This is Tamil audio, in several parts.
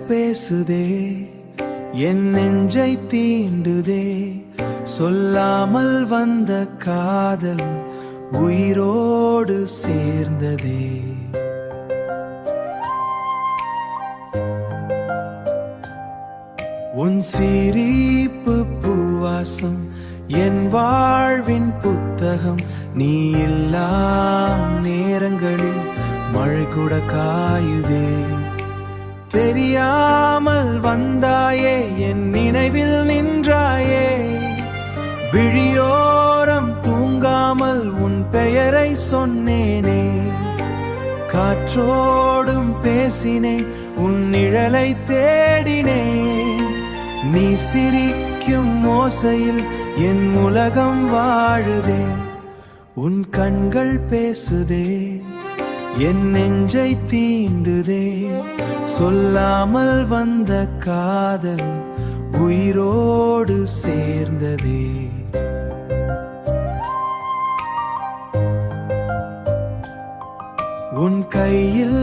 பேசுதே, என் நெஞ்சை தீண்டுதே. சொல்லாமல் வந்த காதல் உயிரோடு சேர்ந்ததே. உன் சிரிப்பு பூவாசம் என் வாழ்வின் புத்தகம். நீ இல்லா நேரங்களில் மழை கூட காயுதே. தெரியாமல் வந்தாயே, என் நினைவில் நின்றாயே. விழியோரம் தூங்காமல் உன் பெயரை சொன்னேனே. காற்றோடும் பேசினேன், உன் நிழலை தேடினேன். நீ சிரிக்கும் ஓசையில் என் உலகம் வாழுதே. உன் கண்கள் பேசுதே, என் நெஞ்சை தீண்டுதே. சொல்லாமல் வந்த காதல் உயிரோடு சேர்ந்ததே. உன் கையில்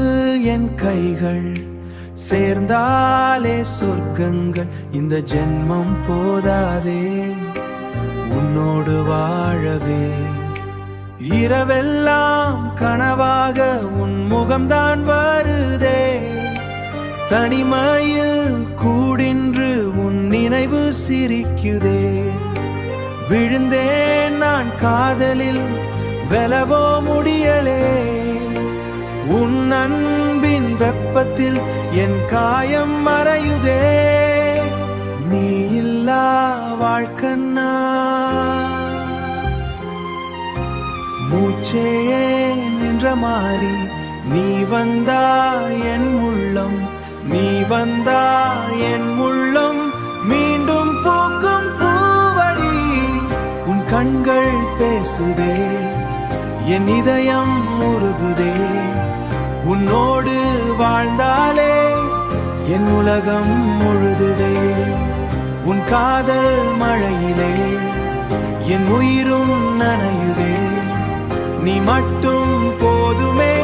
என் கைகள் சேர்ந்தாலே சொர்க்கங்கள். இந்த ஜென்மம் போதாதே உன்னோடு வாழவே. இரவெல்லாம் கனவாக உன் முகம்தான் வருதே. தனிமையில் கூடின்று உன் நினைவு சிரிக்குதே. விழுந்தேன் நான் காதலில், வெலவோ முடியலே. உன் அன்பின் வெப்பத்தில் என் காயம் மறையுதே. நீ இல்லா வாழ்க்கண்ணா, மூச்சையே நின்ற மாறி. நீ வந்தா என் உள்ளம், நீ வந்தா என் உள்ளம் மீண்டும் பூக்கும் பூவடி. உன் கண்கள் பேசுதே, என் இதயம் உருகுதே. உன்னோடு வாழ்ந்தாலே என் உலகம் முழுதுதே. உன் காதல் மழையிலே என் உயிரும் நனையுதே. நீ மட்டும் போதுமே.